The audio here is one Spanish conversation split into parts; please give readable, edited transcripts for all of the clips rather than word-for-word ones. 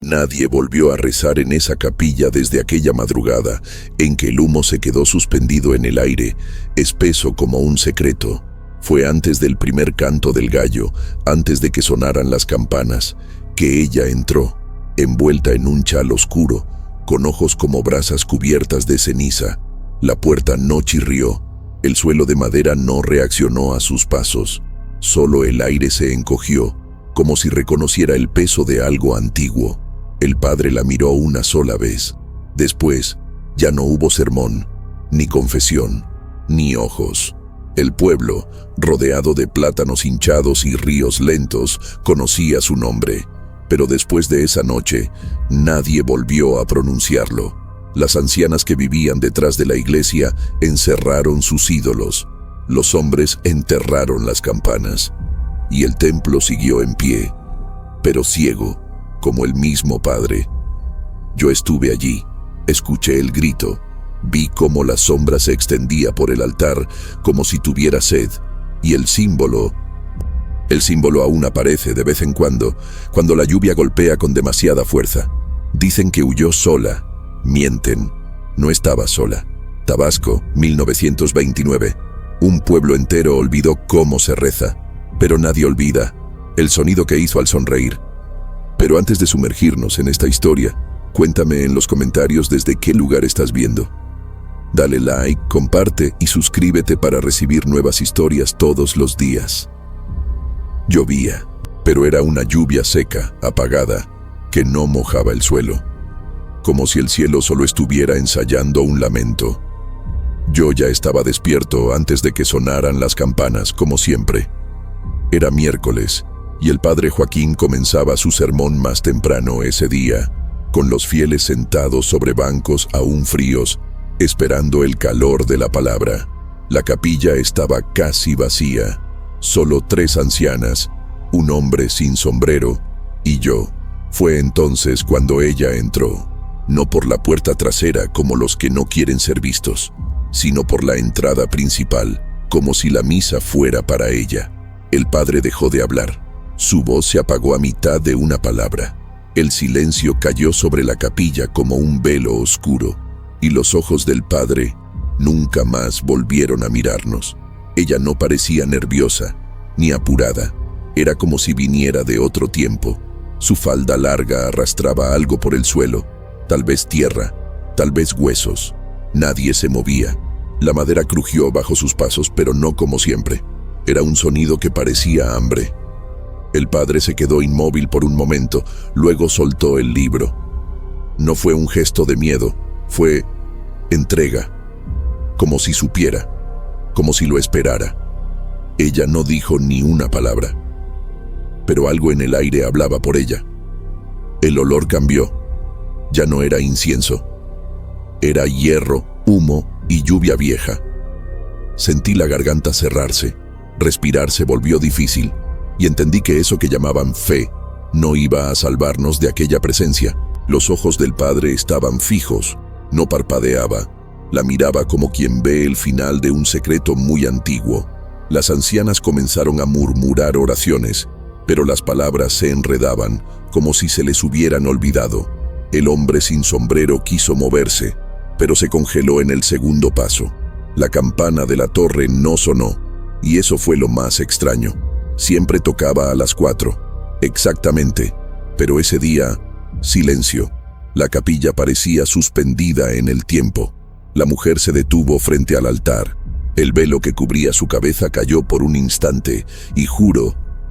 Nadie volvió a rezar en esa capilla desde aquella madrugada en que el humo se quedó suspendido en el aire, espeso como un secreto. Fue antes del primer canto del gallo, antes de que sonaran las campanas, que ella entró, envuelta en un chal oscuro, con ojos como brasas cubiertas de ceniza. La puerta no chirrió, el suelo de madera no reaccionó a sus pasos, solo el aire se encogió, como si reconociera el peso de algo antiguo. El padre la miró una sola vez. Después, ya no hubo sermón, ni confesión, ni ojos. El pueblo, rodeado de plátanos hinchados y ríos lentos, conocía su nombre. Pero después de esa noche, nadie volvió a pronunciarlo. Las ancianas que vivían detrás de la iglesia encerraron sus ídolos. Los hombres enterraron las campanas. Y el templo siguió en pie, pero ciego, como el mismo padre. Yo estuve allí, escuché el grito, vi cómo la sombra se extendía por el altar como si tuviera sed, y el símbolo aún aparece de vez en cuando la lluvia golpea con demasiada fuerza. Dicen que huyó sola, mienten, no estaba sola. Tabasco, 1929. Un pueblo entero olvidó cómo se reza, pero nadie olvida el sonido que hizo al sonreír. Pero antes de sumergirnos en esta historia, cuéntame en los comentarios desde qué lugar estás viendo. Dale like, comparte y suscríbete para recibir nuevas historias todos los días. Llovía, pero era una lluvia seca, apagada, que no mojaba el suelo, como si el cielo solo estuviera ensayando un lamento. Yo ya estaba despierto antes de que sonaran las campanas, como siempre. Era miércoles, y el padre Joaquín comenzaba su sermón más temprano ese día, con los fieles sentados sobre bancos aún fríos, esperando el calor de la palabra. La capilla estaba casi vacía, solo 3 ancianas, un hombre sin sombrero y yo. Fue entonces cuando ella entró, no por la puerta trasera como los que no quieren ser vistos, sino por la entrada principal, como si la misa fuera para ella. El padre dejó de hablar. Su voz se apagó a mitad de una palabra. El silencio cayó sobre la capilla como un velo oscuro, y los ojos del padre nunca más volvieron a mirarnos. Ella no parecía nerviosa, ni apurada. Era como si viniera de otro tiempo. Su falda larga arrastraba algo por el suelo, tal vez tierra, tal vez huesos. Nadie se movía. La madera crujió bajo sus pasos, pero no como siempre. Era un sonido que parecía hambre. El padre se quedó inmóvil por un momento, luego soltó el libro. No fue un gesto de miedo, fue entrega, como si supiera, como si lo esperara. Ella no dijo ni una palabra, pero algo en el aire hablaba por ella. El olor cambió, ya no era incienso, era hierro, humo y lluvia vieja. Sentí la garganta cerrarse, respirar se volvió difícil. Y entendí que eso que llamaban fe no iba a salvarnos de aquella presencia. Los ojos del padre estaban fijos, no parpadeaba. La miraba como quien ve el final de un secreto muy antiguo. Las ancianas comenzaron a murmurar oraciones, pero las palabras se enredaban, como si se les hubieran olvidado. El hombre sin sombrero quiso moverse, pero se congeló en el segundo paso. La campana de la torre no sonó, y eso fue lo más extraño. Siempre tocaba a las 4, exactamente, pero ese día, silencio. La capilla parecía suspendida en el tiempo. La mujer se detuvo frente al altar. El velo que cubría su cabeza cayó por un instante, y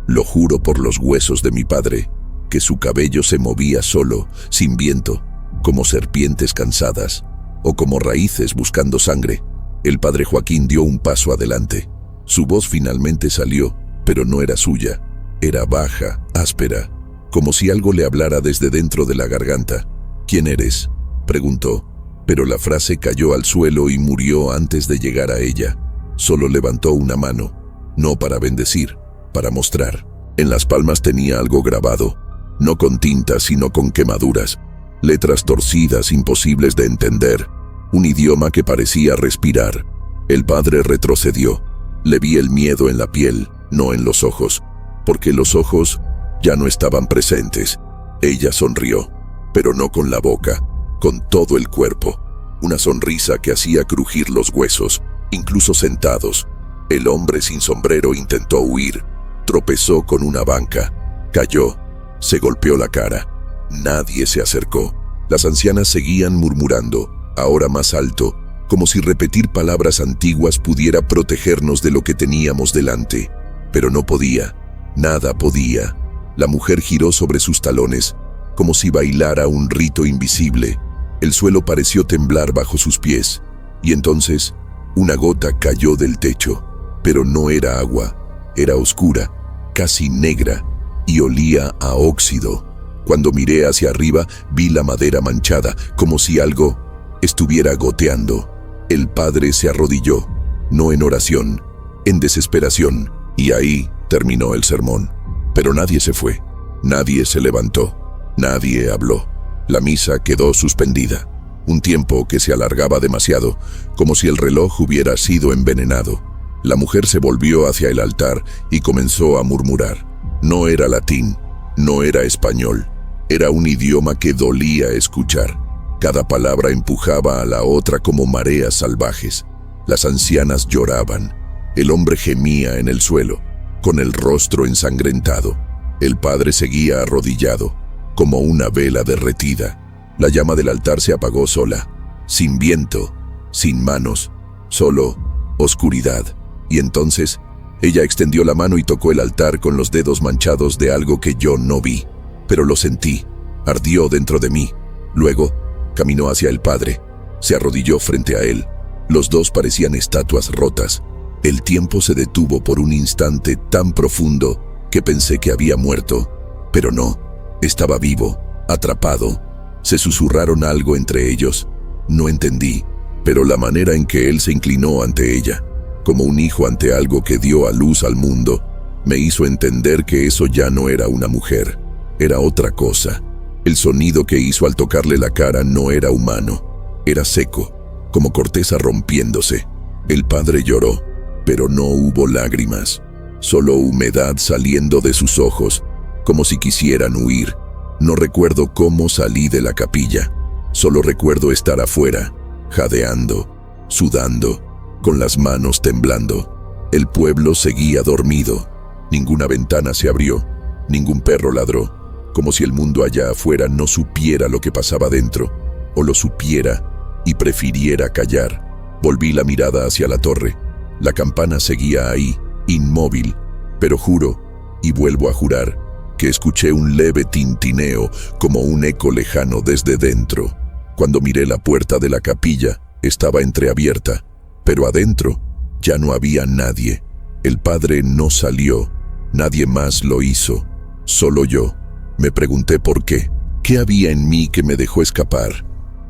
lo juro por los huesos de mi padre, que su cabello se movía solo, sin viento, como serpientes cansadas, o como raíces buscando sangre. El padre Joaquín dio un paso adelante. Su voz finalmente salió, pero no era suya. Era baja, áspera, como si algo le hablara desde dentro de la garganta. ¿Quién eres?, preguntó, pero la frase cayó al suelo y murió antes de llegar a ella. Solo levantó una mano, no para bendecir, para mostrar. En las palmas tenía algo grabado, no con tinta sino con quemaduras, letras torcidas imposibles de entender, un idioma que parecía respirar. El padre retrocedió. Le vi el miedo en la piel, no en los ojos, porque los ojos ya no estaban presentes. Ella sonrió. pero no con la boca, con todo el cuerpo. Una sonrisa que hacía crujir los huesos, incluso sentados. El hombre sin sombrero intentó huir, tropezó con una banca, cayó, se golpeó la cara. Nadie se acercó. Las ancianas seguían murmurando, ahora más alto, como si repetir palabras antiguas pudiera protegernos de lo que teníamos delante. Pero no podía, nada podía. La mujer giró sobre sus talones, como si bailara un rito invisible. El suelo pareció temblar bajo sus pies, y entonces una gota cayó del techo, pero no era agua, era oscura, casi negra, y olía a óxido. Cuando miré hacia arriba, vi la madera manchada, como si algo estuviera goteando. El padre se arrodilló, no en oración, en desesperación, y ahí terminó el sermón. Pero nadie se fue, nadie se levantó, nadie habló. La misa quedó suspendida, un tiempo que se alargaba demasiado, como si el reloj hubiera sido envenenado. La mujer se volvió hacia el altar y comenzó a murmurar. No era latín, no era español, era un idioma que dolía escuchar. Cada palabra empujaba a la otra como mareas salvajes. Las ancianas lloraban, el hombre gemía en el suelo, con el rostro ensangrentado. El padre seguía arrodillado, como una vela derretida. La llama del altar se apagó sola, sin viento, sin manos, solo oscuridad. Y entonces, ella extendió la mano y tocó el altar con los dedos manchados de algo que yo no vi, pero lo sentí, ardió dentro de mí. Luego, caminó hacia el padre, se arrodilló frente a él. Los dos parecían estatuas rotas. El tiempo se detuvo por un instante tan profundo que pensé que había muerto, pero no. Estaba vivo, atrapado. Se susurraron algo entre ellos. No entendí, pero la manera en que él se inclinó ante ella, como un hijo ante algo que dio a luz al mundo, me hizo entender que eso ya no era una mujer, era otra cosa. El sonido que hizo al tocarle la cara no era humano, era seco, como corteza rompiéndose. El padre lloró, pero no hubo lágrimas, solo humedad saliendo de sus ojos, como si quisieran huir. No recuerdo cómo salí de la capilla, solo recuerdo estar afuera, jadeando, sudando, con las manos temblando. El pueblo seguía dormido, ninguna ventana se abrió, ningún perro ladró, como si el mundo allá afuera no supiera lo que pasaba dentro, o lo supiera y prefiriera callar. Volví la mirada hacia la torre. La campana seguía ahí, inmóvil, pero juro, y vuelvo a jurar, que escuché un leve tintineo como un eco lejano desde dentro. Cuando miré la puerta de la capilla, estaba entreabierta, pero adentro ya no había nadie. El padre no salió, nadie más lo hizo, solo yo. Me pregunté por qué. ¿Qué había en mí que me dejó escapar?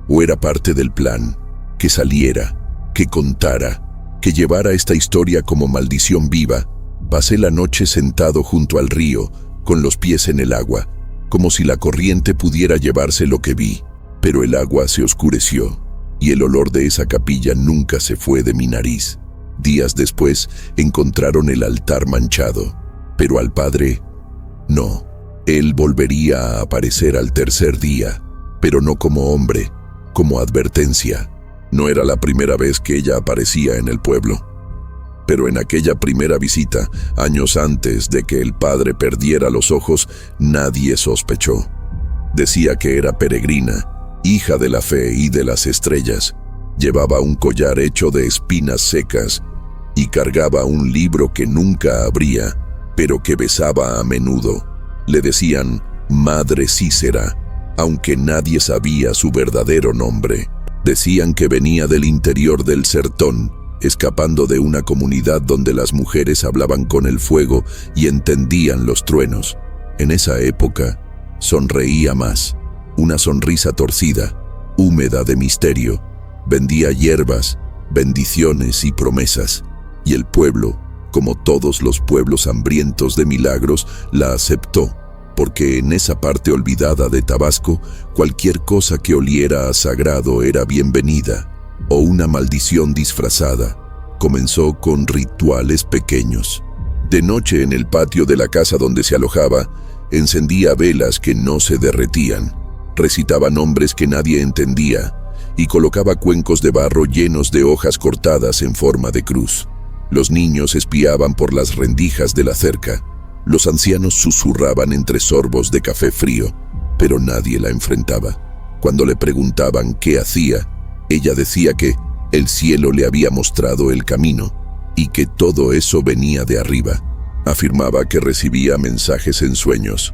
¿O era parte del plan? Que saliera, que contara, que llevara esta historia como maldición viva. Pasé la noche sentado junto al río, con los pies en el agua, como si la corriente pudiera llevarse lo que vi. Pero el agua se oscureció, y el olor de esa capilla nunca se fue de mi nariz. Días después encontraron el altar manchado, pero al padre, no. Él volvería a aparecer al tercer día, pero no como hombre, como advertencia. No era la primera vez que ella aparecía en el pueblo. Pero en aquella primera visita, años antes de que el padre perdiera los ojos, nadie sospechó. Decía que era peregrina, hija de la fe y de las estrellas. Llevaba un collar hecho de espinas secas y cargaba un libro que nunca abría, pero que besaba a menudo. Le decían Madre Cícera, aunque nadie sabía su verdadero nombre. Decían que venía del interior del sertón, escapando de una comunidad donde las mujeres hablaban con el fuego y entendían los truenos. En esa época, sonreía más, una sonrisa torcida, húmeda de misterio. Vendía hierbas, bendiciones y promesas, y el pueblo, como todos los pueblos hambrientos de milagros, la aceptó, porque en esa parte olvidada de Tabasco, cualquier cosa que oliera a sagrado era bienvenida, o una maldición disfrazada. Comenzó con rituales pequeños. De noche, en el patio de la casa donde se alojaba, encendía velas que no se derretían. recitaba nombres que nadie entendía y colocaba cuencos de barro llenos de hojas cortadas en forma de cruz. Los niños espiaban por las rendijas de la cerca. Los ancianos susurraban entre sorbos de café frío, pero nadie la enfrentaba. Cuando le preguntaban qué hacía, ella decía que el cielo le había mostrado el camino y que todo eso venía de arriba. Afirmaba que recibía mensajes en sueños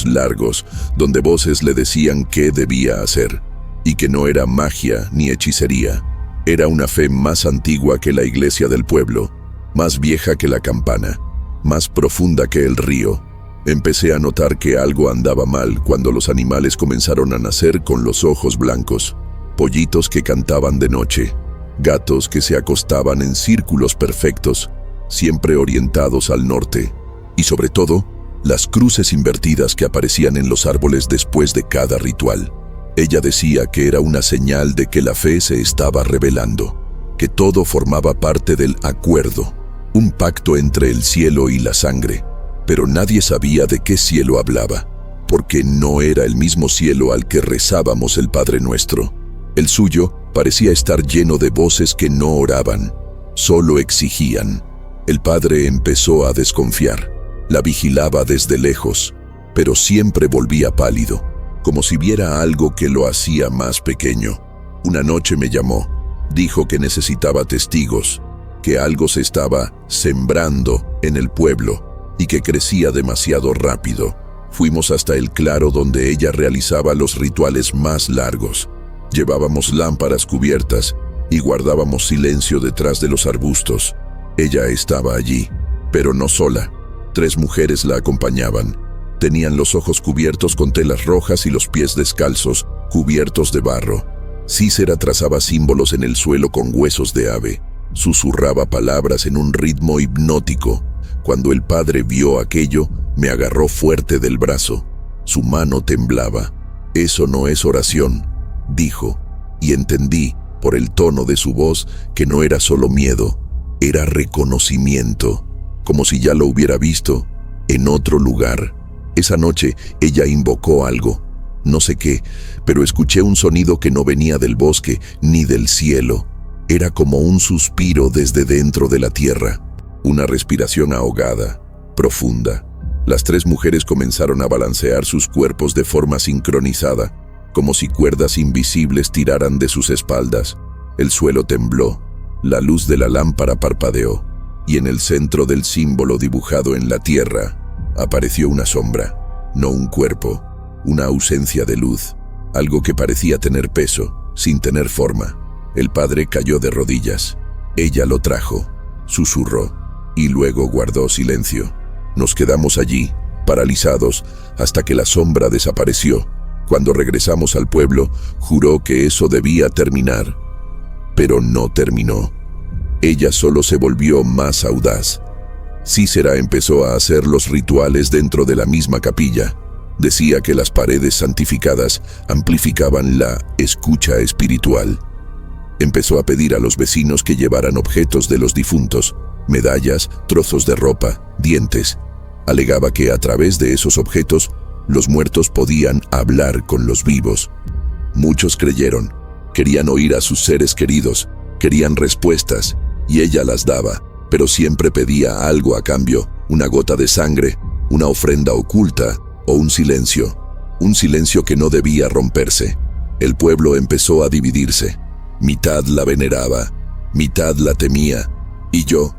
largos, donde voces le decían qué debía hacer, y que no era magia ni hechicería. Era una fe más antigua que la iglesia del pueblo, más vieja que la campana, más profunda que el río. Empecé a notar que algo andaba mal cuando los animales comenzaron a nacer con los ojos blancos, pollitos que cantaban de noche, gatos que se acostaban en círculos perfectos, siempre orientados al norte, y sobre todo, las cruces invertidas que aparecían en los árboles después de cada ritual. Ella decía que era una señal de que la fe se estaba revelando, que todo formaba parte del acuerdo, un pacto entre el cielo y la sangre, pero nadie sabía de qué cielo hablaba, porque no era el mismo cielo al que rezábamos el Padre Nuestro. El suyo parecía estar lleno de voces que no oraban, solo exigían. El padre empezó a desconfiar. La vigilaba desde lejos, pero siempre volvía pálido, como si viera algo que lo hacía más pequeño. Una noche me llamó, dijo que necesitaba testigos, que algo se estaba sembrando en el pueblo y que crecía demasiado rápido. Fuimos hasta el claro donde ella realizaba los rituales más largos. Llevábamos lámparas cubiertas y guardábamos silencio detrás de los arbustos. Ella estaba allí, pero no sola. 3 mujeres la acompañaban. Tenían los ojos cubiertos con telas rojas y los pies descalzos, cubiertos de barro. Cícera trazaba símbolos en el suelo con huesos de ave. Susurraba palabras en un ritmo hipnótico. Cuando el padre vio aquello, me agarró fuerte del brazo. Su mano temblaba. «Eso no es oración», dijo, y entendí, por el tono de su voz, que no era solo miedo, era reconocimiento, como si ya lo hubiera visto en otro lugar. Esa noche ella invocó algo, no sé qué, pero escuché un sonido que no venía del bosque ni del cielo. Era como un suspiro desde dentro de la tierra, una respiración ahogada, profunda. Las 3 mujeres comenzaron a balancear sus cuerpos de forma sincronizada, como si cuerdas invisibles tiraran de sus espaldas. El suelo tembló, la luz de la lámpara parpadeó, y en el centro del símbolo dibujado en la tierra apareció una sombra, no un cuerpo, una ausencia de luz, algo que parecía tener peso, sin tener forma. El padre cayó de rodillas. Ella lo trajo, susurró, y luego guardó silencio. Nos quedamos allí, paralizados, hasta que la sombra desapareció. Cuando regresamos al pueblo, juró que eso debía terminar, pero no terminó. Ella solo se volvió más audaz. Cícera empezó a hacer los rituales dentro de la misma capilla. Decía que las paredes santificadas amplificaban la escucha espiritual. Empezó a pedir a los vecinos que llevaran objetos de los difuntos, medallas, trozos de ropa, dientes. Alegaba que a través de esos objetos, los muertos podían hablar con los vivos. Muchos creyeron, querían oír a sus seres queridos, querían respuestas, y ella las daba, pero siempre pedía algo a cambio, una gota de sangre, una ofrenda oculta o un silencio que no debía romperse. El pueblo empezó a dividirse. Mitad la veneraba, mitad la temía, y yo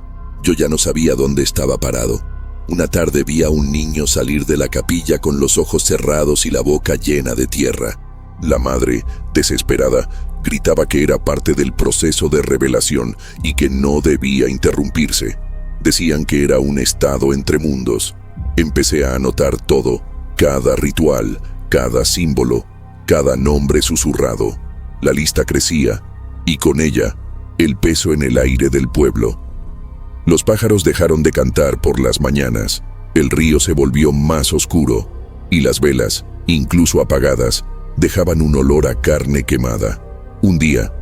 ya no sabía dónde estaba parado. Una tarde vi a un niño salir de la capilla con los ojos cerrados y la boca llena de tierra. La madre, desesperada, gritaba que era parte del proceso de revelación y que no debía interrumpirse. Decían que era un estado entre mundos. Empecé a anotar todo, cada ritual, cada símbolo, cada nombre susurrado. La lista crecía, y con ella, el peso en el aire del pueblo. Los pájaros dejaron de cantar por las mañanas, el río se volvió más oscuro, y las velas, incluso apagadas, dejaban un olor a carne quemada. Un día,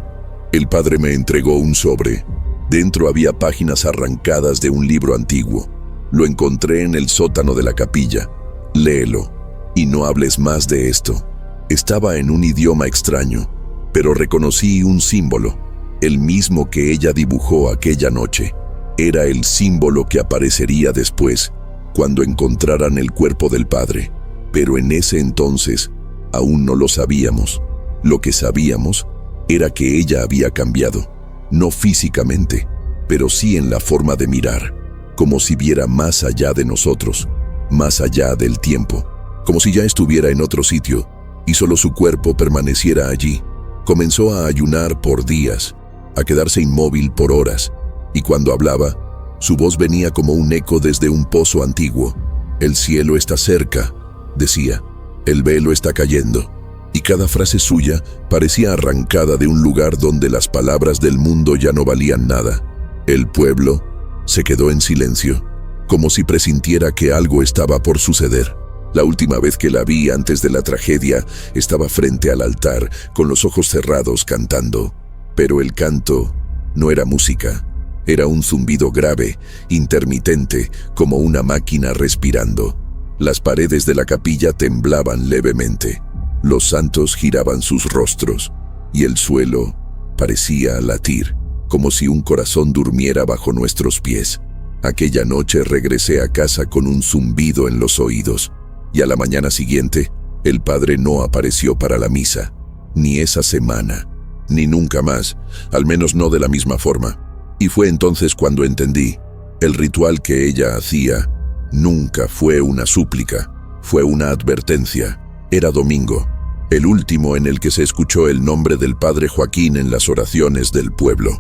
el padre me entregó un sobre. Dentro había páginas arrancadas de un libro antiguo. Lo encontré en el sótano de la capilla. Léelo, y no hables más de esto. Estaba en un idioma extraño, pero reconocí un símbolo, el mismo que ella dibujó aquella noche. Era el símbolo que aparecería después, cuando encontraran el cuerpo del padre. Pero en ese entonces, aún no lo sabíamos. Lo que sabíamos era que ella había cambiado, no físicamente, pero sí en la forma de mirar, como si viera más allá de nosotros, más allá del tiempo, como si ya estuviera en otro sitio y solo su cuerpo permaneciera allí. Comenzó a ayunar por días, a quedarse inmóvil por horas, y cuando hablaba, su voz venía como un eco desde un pozo antiguo. El cielo está cerca, decía, el velo está cayendo, y cada frase suya parecía arrancada de un lugar donde las palabras del mundo ya no valían nada. El pueblo se quedó en silencio, como si presintiera que algo estaba por suceder. La última vez que la vi antes de la tragedia, estaba frente al altar, con los ojos cerrados cantando. Pero el canto no era música, era un zumbido grave, intermitente, como una máquina respirando. Las paredes de la capilla temblaban levemente, los santos giraban sus rostros, y el suelo parecía latir, como si un corazón durmiera bajo nuestros pies. Aquella noche regresé a casa con un zumbido en los oídos, y a la mañana siguiente, el padre no apareció para la misa, ni esa semana, ni nunca más, al menos no de la misma forma. Y fue entonces cuando entendí, el ritual que ella hacía nunca fue una súplica, fue una advertencia. Era domingo, el último en el que se escuchó el nombre del padre Joaquín en las oraciones del pueblo.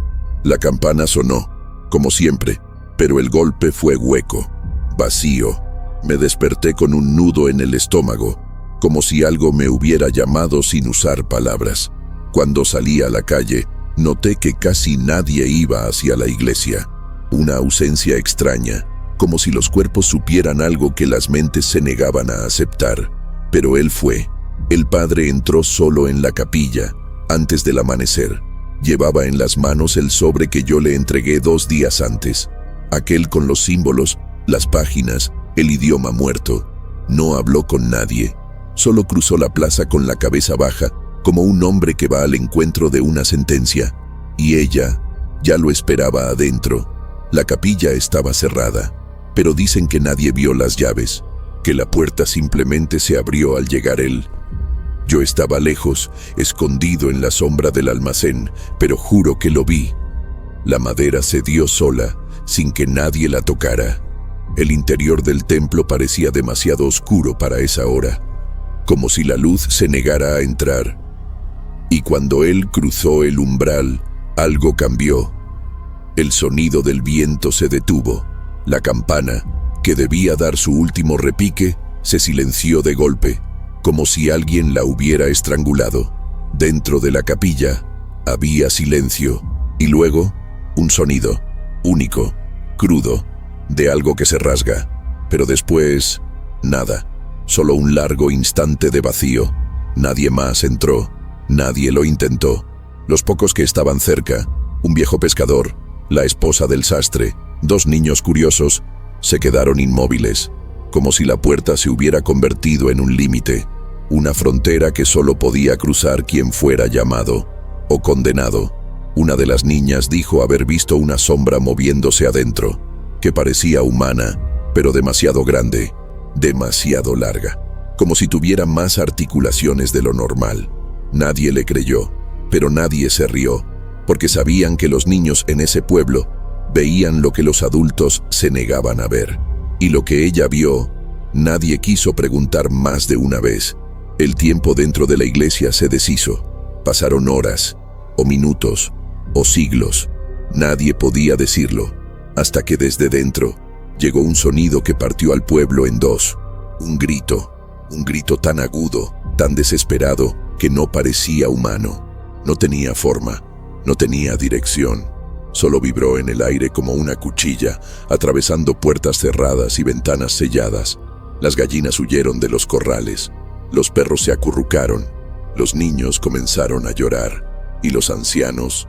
La campana sonó, como siempre, pero el golpe fue hueco, vacío. Me desperté con un nudo en el estómago, como si algo me hubiera llamado sin usar palabras. Cuando salí a la calle, noté que casi nadie iba hacia la iglesia. Una ausencia extraña, como si los cuerpos supieran algo que las mentes se negaban a aceptar. Pero él fue. El padre entró solo en la capilla, antes del amanecer. Llevaba en las manos el sobre que yo le entregué 2 días antes. Aquel con los símbolos, las páginas, el idioma muerto. No habló con nadie. Solo cruzó la plaza con la cabeza baja, como un hombre que va al encuentro de una sentencia. Y ella ya lo esperaba adentro. La capilla estaba cerrada, pero dicen que nadie vio las llaves, que la puerta simplemente se abrió al llegar él. Yo estaba lejos, escondido en la sombra del almacén, pero juro que lo vi. La madera cedió sola, sin que nadie la tocara. El interior del templo parecía demasiado oscuro para esa hora, como si la luz se negara a entrar. Y cuando él cruzó el umbral, algo cambió. El sonido del viento se detuvo. La campana, que debía dar su último repique, se silenció de golpe, como si alguien la hubiera estrangulado. Dentro de la capilla había silencio, y luego un sonido, único, crudo, de algo que se rasga. Pero después, nada, solo un largo instante de vacío. Nadie más entró. Nadie lo intentó. Los pocos que estaban cerca, un viejo pescador, la esposa del sastre, 2 niños curiosos, se quedaron inmóviles, como si la puerta se hubiera convertido en un límite, una frontera que solo podía cruzar quien fuera llamado o condenado. Una de las niñas dijo haber visto una sombra moviéndose adentro, que parecía humana, pero demasiado grande, demasiado larga, como si tuviera más articulaciones de lo normal. Nadie le creyó, pero nadie se rió, porque sabían que los niños en ese pueblo veían lo que los adultos se negaban a ver. Y lo que ella vio, nadie quiso preguntar más de una vez. El tiempo dentro de la iglesia se deshizo. Pasaron horas, o minutos, o siglos. Nadie podía decirlo, hasta que desde dentro llegó un sonido que partió al pueblo en 2. Un grito tan agudo, tan desesperado, que no parecía humano. No tenía forma, no tenía dirección. Solo vibró en el aire como una cuchilla, atravesando puertas cerradas y ventanas selladas. Las gallinas huyeron de los corrales, los perros se acurrucaron, los niños comenzaron a llorar, y los ancianos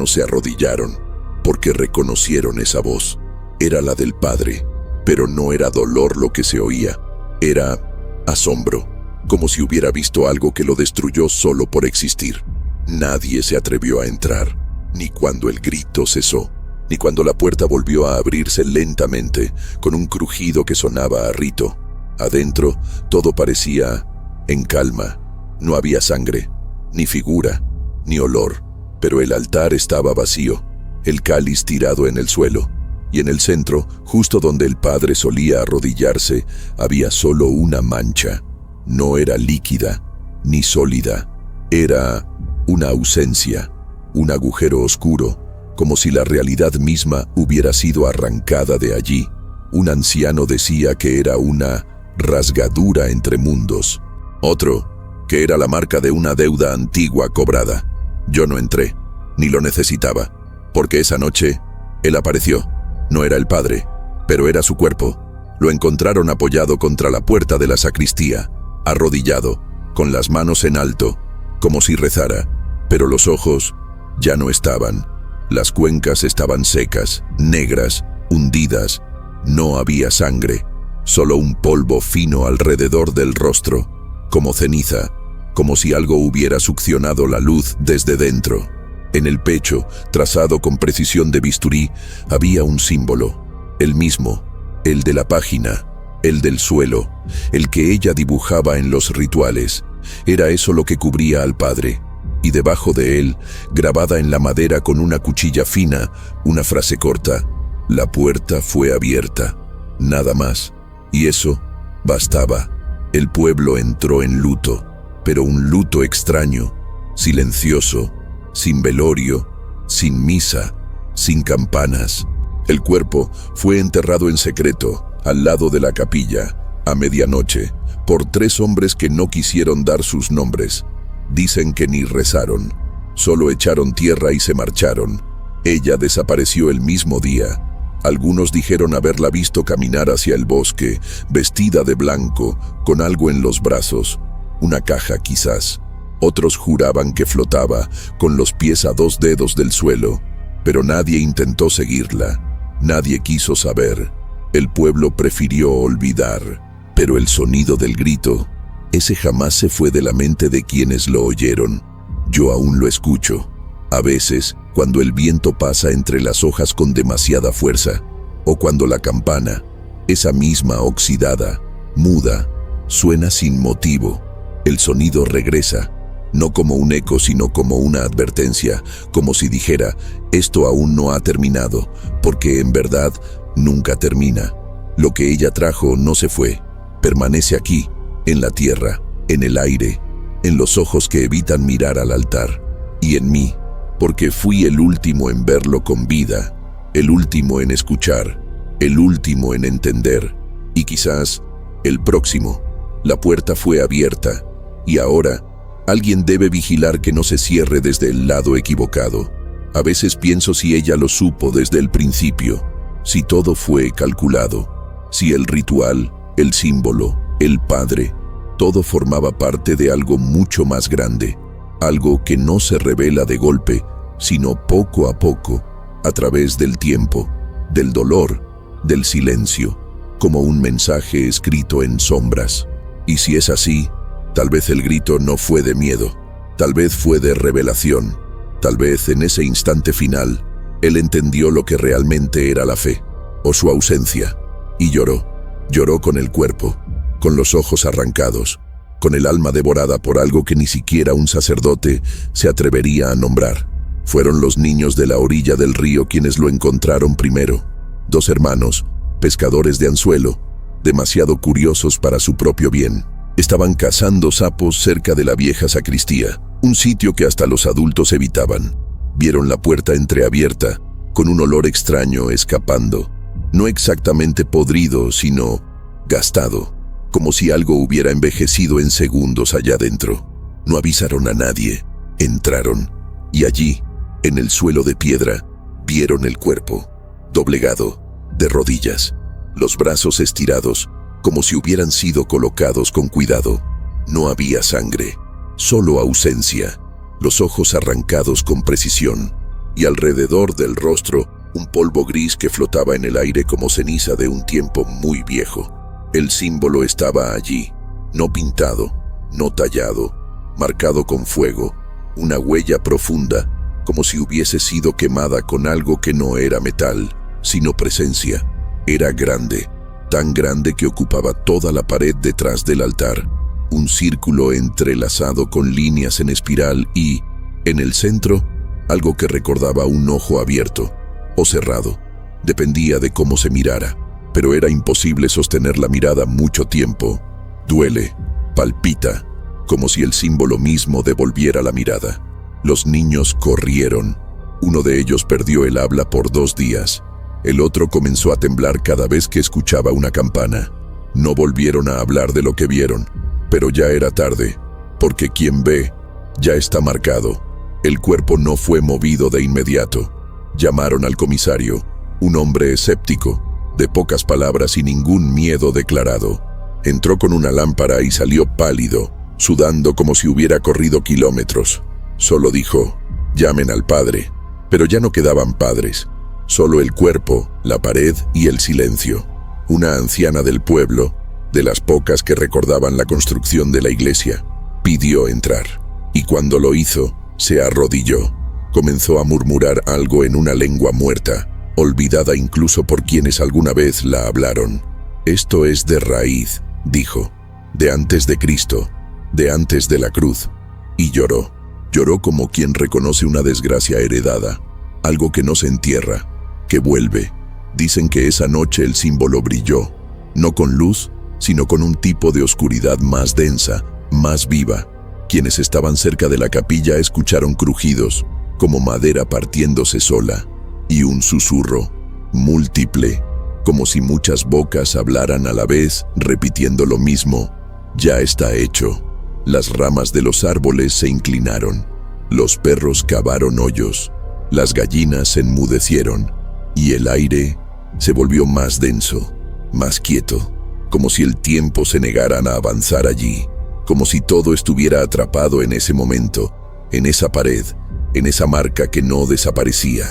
se arrodillaron, porque reconocieron esa voz. Era la del padre, pero no era dolor lo que se oía, era asombro. como si hubiera visto algo que lo destruyó solo por existir. Nadie se atrevió a entrar, ni cuando el grito cesó, ni cuando la puerta volvió a abrirse lentamente, con un crujido que sonaba a rito. Adentro, todo parecía en calma. No había sangre, ni figura, ni olor, pero el altar estaba vacío, el cáliz tirado en el suelo, y en el centro, justo donde el padre solía arrodillarse, había solo una mancha. No era líquida, ni sólida, era una ausencia, un agujero oscuro, como si la realidad misma hubiera sido arrancada de allí. Un anciano decía que era una rasgadura entre mundos. Otro, que era la marca de una deuda antigua cobrada. Yo no entré, ni lo necesitaba, porque esa noche él apareció. No era el padre, pero era su cuerpo. Lo encontraron apoyado contra la puerta de la sacristía, arrodillado, con las manos en alto, como si rezara, pero los ojos ya no estaban. Las cuencas estaban secas, negras, hundidas. No había sangre, solo un polvo fino alrededor del rostro, como ceniza, como si algo hubiera succionado la luz desde dentro. En el pecho, trazado con precisión de bisturí, había un símbolo, el mismo, el de la página, el del suelo, el que ella dibujaba en los rituales. Era eso lo que cubría al padre, y debajo de él, grabada en la madera con una cuchilla fina, una frase corta: la puerta fue abierta. Nada más, y eso bastaba. El pueblo entró en luto, pero un luto extraño, silencioso, sin velorio, sin misa, sin campanas. El cuerpo fue enterrado en secreto, al lado de la capilla, a medianoche, por 3 hombres que no quisieron dar sus nombres. Dicen que ni rezaron, solo echaron tierra y se marcharon. Ella desapareció el mismo día. Algunos dijeron haberla visto caminar hacia el bosque, vestida de blanco, con algo en los brazos, una caja quizás. Otros juraban que flotaba, con los pies a 2 dedos del suelo, pero nadie intentó seguirla, nadie quiso saber. El pueblo prefirió olvidar, pero el sonido del grito, ese jamás se fue de la mente de quienes lo oyeron. Yo aún lo escucho, a veces cuando el viento pasa entre las hojas con demasiada fuerza, o cuando la campana, esa misma oxidada, muda, suena sin motivo. El sonido regresa, no como un eco sino como una advertencia, como si dijera: esto aún no ha terminado, porque en verdad nunca termina. Lo que ella trajo no se fue, permanece aquí, en la tierra, en el aire, en los ojos que evitan mirar al altar, y en mí, porque fui el último en verlo con vida, el último en escuchar, el último en entender, y quizás el próximo. La puerta fue abierta, y ahora alguien debe vigilar que no se cierre desde el lado equivocado. A veces pienso si ella lo supo desde el principio, si todo fue calculado, si el ritual, el símbolo, el padre, todo formaba parte de algo mucho más grande, algo que no se revela de golpe, sino poco a poco, a través del tiempo, del dolor, del silencio, como un mensaje escrito en sombras. Y si es así, tal vez el grito no fue de miedo, tal vez fue de revelación, tal vez en ese instante final, él entendió lo que realmente era la fe, o su ausencia, y lloró con el cuerpo, con los ojos arrancados, con el alma devorada por algo que ni siquiera un sacerdote se atrevería a nombrar. Fueron los niños de la orilla del río quienes lo encontraron primero, 2 hermanos, pescadores de anzuelo, demasiado curiosos para su propio bien. Estaban cazando sapos cerca de la vieja sacristía, un sitio que hasta los adultos evitaban. Vieron la puerta entreabierta, con un olor extraño escapando, no exactamente podrido, sino gastado, como si algo hubiera envejecido en segundos allá dentro. No avisaron a nadie, entraron, y allí, en el suelo de piedra, vieron el cuerpo, doblegado, de rodillas, los brazos estirados, como si hubieran sido colocados con cuidado. No había sangre, solo ausencia, los ojos arrancados con precisión, y alrededor del rostro un polvo gris que flotaba en el aire como ceniza de un tiempo muy viejo. El símbolo estaba allí, no pintado, no tallado, marcado con fuego, una huella profunda, como si hubiese sido quemada con algo que no era metal, sino presencia. Era grande, tan grande que ocupaba toda la pared detrás del altar, un círculo entrelazado con líneas en espiral y, en el centro, algo que recordaba un ojo abierto o cerrado. Dependía de cómo se mirara, pero era imposible sostener la mirada mucho tiempo. Duele, palpita, como si el símbolo mismo devolviera la mirada. Los niños corrieron. Uno de ellos perdió el habla por 2 días. El otro comenzó a temblar cada vez que escuchaba una campana. No volvieron a hablar de lo que vieron, pero ya era tarde, porque quien ve ya está marcado. El cuerpo no fue movido de inmediato. Llamaron al comisario, un hombre escéptico, de pocas palabras y ningún miedo declarado. Entró con una lámpara y salió pálido, sudando como si hubiera corrido kilómetros. Solo dijo, llamen al padre. Pero ya no quedaban padres, solo el cuerpo, la pared y el silencio. Una anciana del pueblo, de las pocas que recordaban la construcción de la iglesia, pidió entrar. Y cuando lo hizo, se arrodilló. Comenzó a murmurar algo en una lengua muerta, olvidada incluso por quienes alguna vez la hablaron. Esto es de raíz, dijo, de antes de Cristo, de antes de la cruz. Y lloró. Lloró como quien reconoce una desgracia heredada, algo que no se entierra, que vuelve. Dicen que esa noche el símbolo brilló, no con luz, sino con un tipo de oscuridad más densa, más viva. Quienes estaban cerca de la capilla escucharon crujidos, como madera partiéndose sola, y un susurro, múltiple, como si muchas bocas hablaran a la vez, repitiendo lo mismo. Ya está hecho. Las ramas de los árboles se inclinaron, los perros cavaron hoyos, las gallinas se enmudecieron, y el aire se volvió más denso, más quieto, como si el tiempo se negara a avanzar allí, como si todo estuviera atrapado en ese momento, en esa pared, en esa marca que no desaparecía,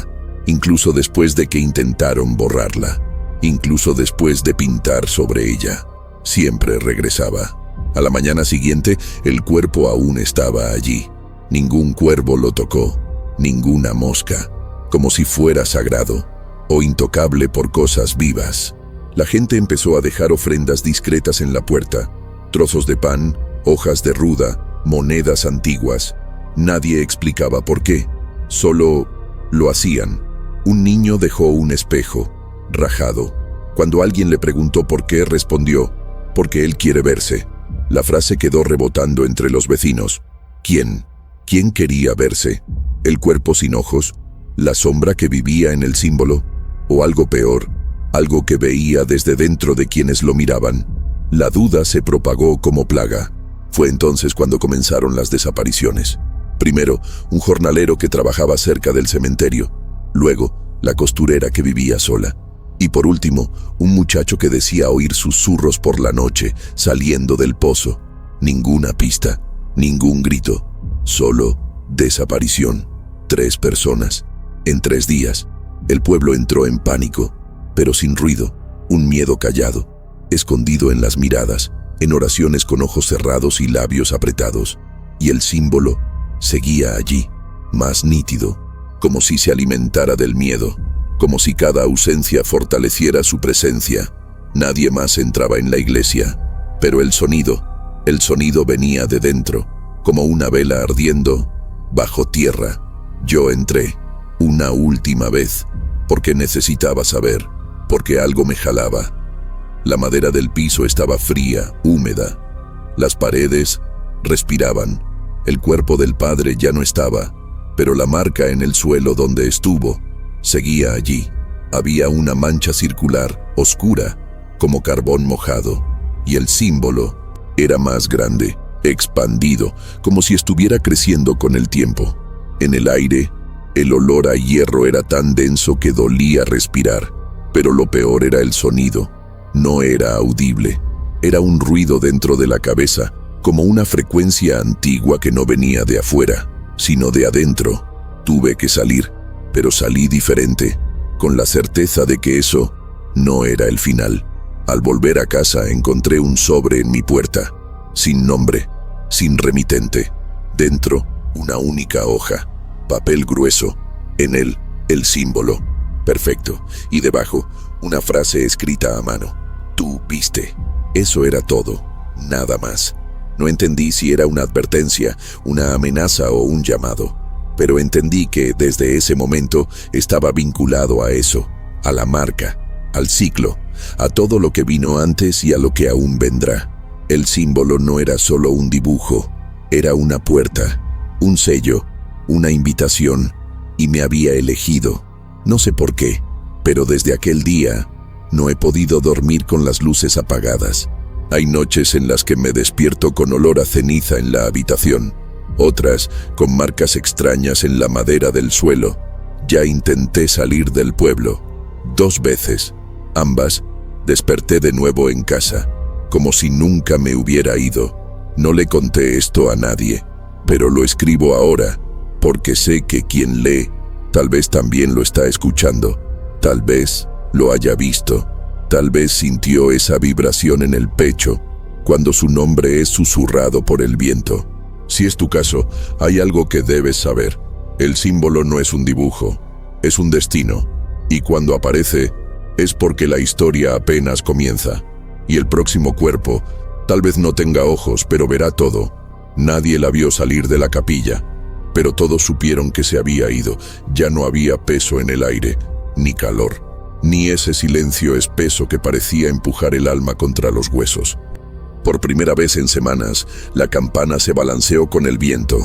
incluso después de que intentaron borrarla, incluso después de pintar sobre ella, siempre regresaba. A la mañana siguiente, el cuerpo aún estaba allí. Ningún cuervo lo tocó, ninguna mosca, como si fuera sagrado o intocable por cosas vivas. La gente empezó a dejar ofrendas discretas en la puerta, trozos de pan, hojas de ruda, monedas antiguas. Nadie explicaba por qué, solo lo hacían. Un niño dejó un espejo, rajado. Cuando alguien le preguntó por qué, respondió, porque él quiere verse. La frase quedó rebotando entre los vecinos. ¿Quién? ¿Quién quería verse? ¿El cuerpo sin ojos? ¿La sombra que vivía en el símbolo? ¿O algo peor? Algo que veía desde dentro de quienes lo miraban. La duda se propagó como plaga. Fue entonces cuando comenzaron las desapariciones. Primero, un jornalero que trabajaba cerca del cementerio. Luego, la costurera que vivía sola. Y por último, un muchacho que decía oír susurros por la noche, saliendo del pozo. Ninguna pista, ningún grito, solo desaparición. 3 personas, en 3 días. El pueblo entró en pánico, pero sin ruido, un miedo callado, escondido en las miradas, en oraciones con ojos cerrados y labios apretados. Y el símbolo seguía allí, más nítido, como si se alimentara del miedo, como si cada ausencia fortaleciera su presencia. Nadie más entraba en la iglesia, pero el sonido venía de dentro, como una vela ardiendo bajo tierra. Yo entré, una última vez, porque necesitaba saber, porque algo me jalaba. La madera del piso estaba fría, húmeda. Las paredes respiraban. El cuerpo del padre ya no estaba, pero la marca en el suelo donde estuvo seguía allí. Había una mancha circular, oscura, como carbón mojado, y el símbolo era más grande, expandido, como si estuviera creciendo con el tiempo. En el aire, el olor a hierro era tan denso que dolía respirar, pero lo peor era el sonido. No era audible, era un ruido dentro de la cabeza, como una frecuencia antigua que no venía de afuera, sino de adentro. Tuve que salir, pero salí diferente, con la certeza de que eso no era el final. Al volver a casa encontré un sobre en mi puerta, sin nombre, sin remitente. Dentro, una única hoja, papel grueso. En él, el símbolo. Perfecto. Y debajo, una frase escrita a mano. Tú viste. Eso era todo. Nada más. No entendí si era una advertencia, una amenaza o un llamado. Pero entendí que desde ese momento estaba vinculado a eso, a la marca, al ciclo, a todo lo que vino antes y a lo que aún vendrá. El símbolo no era solo un dibujo, era una puerta, un sello, una invitación, y me había elegido. No sé por qué, pero desde aquel día no he podido dormir con las luces apagadas. Hay noches en las que me despierto con olor a ceniza en la habitación, otras con marcas extrañas en la madera del suelo. Ya intenté salir del pueblo 2 veces. Ambas desperté de nuevo en casa, como si nunca me hubiera ido. No le conté esto a nadie, pero lo escribo ahora, porque sé que quien lee tal vez también lo está escuchando, tal vez lo haya visto, tal vez sintió esa vibración en el pecho cuando su nombre es susurrado por el viento. Si es tu caso, hay algo que debes saber. El símbolo no es un dibujo, es un destino, y cuando aparece es porque la historia apenas comienza. Y el próximo cuerpo tal vez no tenga ojos, pero verá todo. Nadie la vio salir de la capilla, pero todos supieron que se había ido. Ya no había peso en el aire, ni calor, ni ese silencio espeso que parecía empujar el alma contra los huesos. Por primera vez en semanas, la campana se balanceó con el viento.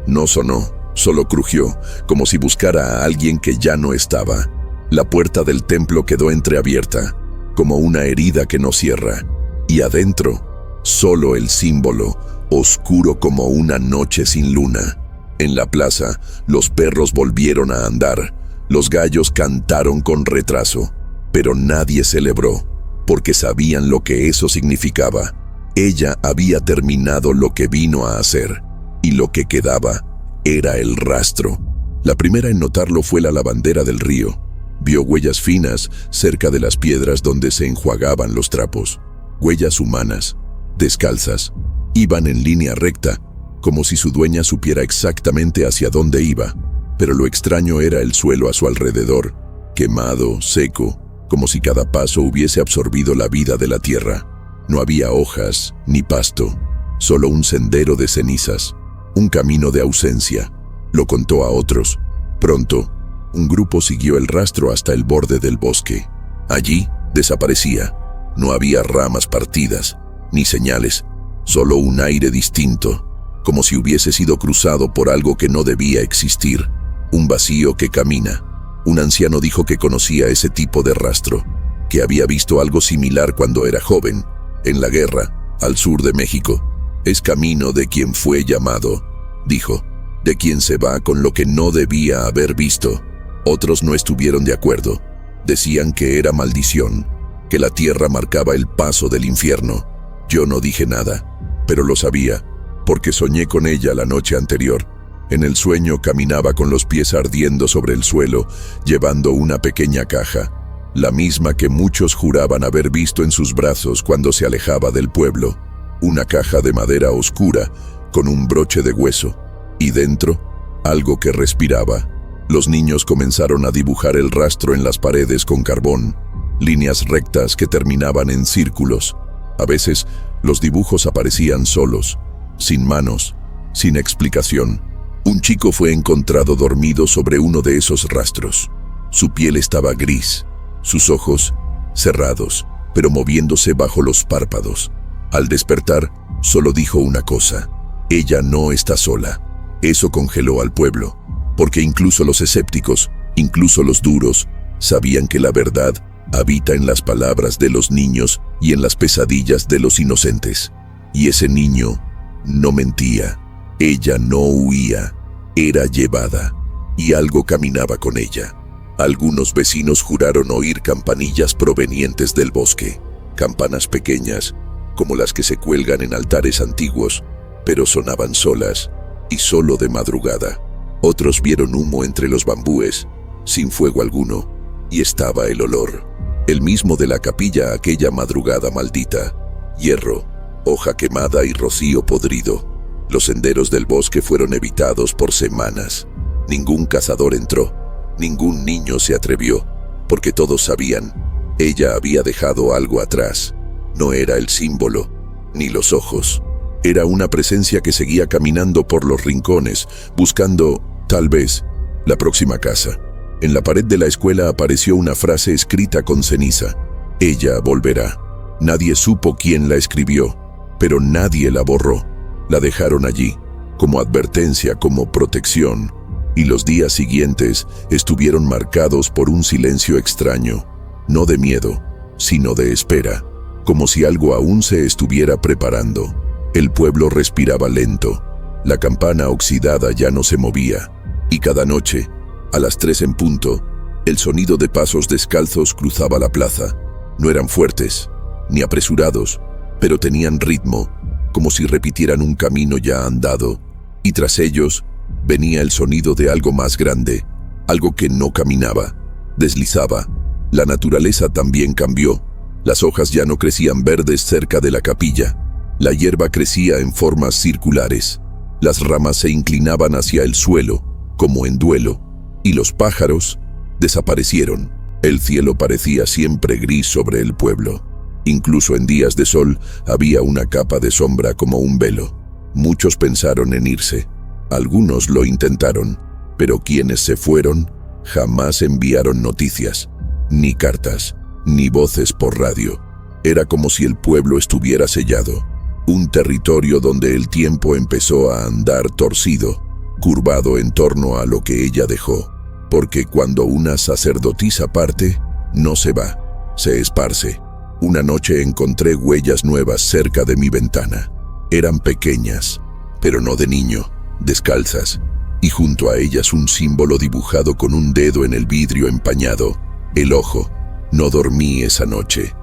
No sonó, solo crujió, como si buscara a alguien que ya no estaba. La puerta del templo quedó entreabierta, como una herida que no cierra, y adentro, solo el símbolo, oscuro como una noche sin luna. En la plaza, los perros volvieron a andar, los gallos cantaron con retraso, pero nadie celebró, porque sabían lo que eso significaba. Ella había terminado lo que vino a hacer, y lo que quedaba era el rastro. La primera en notarlo fue la lavandera del río. Vio huellas finas cerca de las piedras donde se enjuagaban los trapos. Huellas humanas, descalzas, iban en línea recta, como si su dueña supiera exactamente hacia dónde iba. Pero lo extraño era el suelo a su alrededor, quemado, seco, como si cada paso hubiese absorbido la vida de la tierra. No había hojas ni pasto, solo un sendero de cenizas, un camino de ausencia. Lo contó a otros. Pronto, un grupo siguió el rastro hasta el borde del bosque. Allí desaparecía. No había ramas partidas, ni señales, solo un aire distinto, como si hubiese sido cruzado por algo que no debía existir. Un vacío que camina. Un anciano dijo que conocía ese tipo de rastro, que había visto algo similar cuando era joven, en la guerra, al sur de México. Es camino de quien fue llamado, dijo, de quien se va con lo que no debía haber visto. Otros no estuvieron de acuerdo. Decían que era maldición, que la tierra marcaba el paso del infierno. Yo no dije nada, pero lo sabía, porque soñé con ella la noche anterior. En el sueño caminaba con los pies ardiendo sobre el suelo, llevando una pequeña caja, la misma que muchos juraban haber visto en sus brazos cuando se alejaba del pueblo. Una caja de madera oscura, con un broche de hueso, y dentro, algo que respiraba. Los niños comenzaron a dibujar el rastro en las paredes con carbón, líneas rectas que terminaban en círculos. A veces, los dibujos aparecían solos, sin manos, sin explicación. Un chico fue encontrado dormido sobre uno de esos rastros. Su piel estaba gris, sus ojos cerrados, pero moviéndose bajo los párpados. Al despertar, solo dijo una cosa: ella no está sola. Eso congeló al pueblo, porque incluso los escépticos, incluso los duros, sabían que la verdad habita en las palabras de los niños y en las pesadillas de los inocentes. Y ese niño no mentía. Ella no huía, era llevada, y algo caminaba con ella. Algunos vecinos juraron oír campanillas provenientes del bosque, campanas pequeñas, como las que se cuelgan en altares antiguos, pero sonaban solas, y solo de madrugada. Otros vieron humo entre los bambúes, sin fuego alguno, y estaba el olor, el mismo de la capilla aquella madrugada maldita: hierro, hoja quemada y rocío podrido. Los senderos del bosque fueron evitados por semanas. Ningún cazador entró, ningún niño se atrevió, porque todos sabían, ella había dejado algo atrás. No era el símbolo, ni los ojos. Era una presencia que seguía caminando por los rincones, buscando, tal vez, la próxima casa. En la pared de la escuela apareció una frase escrita con ceniza: ella volverá. Nadie supo quién la escribió, pero nadie la borró. La dejaron allí, como advertencia, como protección, y los días siguientes estuvieron marcados por un silencio extraño, no de miedo, sino de espera, como si algo aún se estuviera preparando. El pueblo respiraba lento, la campana oxidada ya no se movía, y cada noche, a las 3 en punto, el sonido de pasos descalzos cruzaba la plaza. No eran fuertes, ni apresurados, pero tenían ritmo, como si repitieran un camino ya andado, y tras ellos venía el sonido de algo más grande, algo que no caminaba, deslizaba. La naturaleza también cambió. Las hojas ya no crecían verdes cerca de la capilla. La hierba crecía en formas circulares. Las ramas se inclinaban hacia el suelo, como en duelo, y los pájaros desaparecieron. El cielo parecía siempre gris sobre el pueblo. Incluso en días de sol había una capa de sombra como un velo. Muchos pensaron en irse. Algunos lo intentaron, pero quienes se fueron jamás enviaron noticias, ni cartas, ni voces por radio. Era como si el pueblo estuviera sellado, un territorio donde el tiempo empezó a andar torcido, curvado en torno a lo que ella dejó, porque cuando una sacerdotisa parte, no se va, se esparce. Una noche encontré huellas nuevas cerca de mi ventana. Eran pequeñas, pero no de niño, descalzas, y junto a ellas un símbolo dibujado con un dedo en el vidrio empañado, el ojo. No dormí esa noche,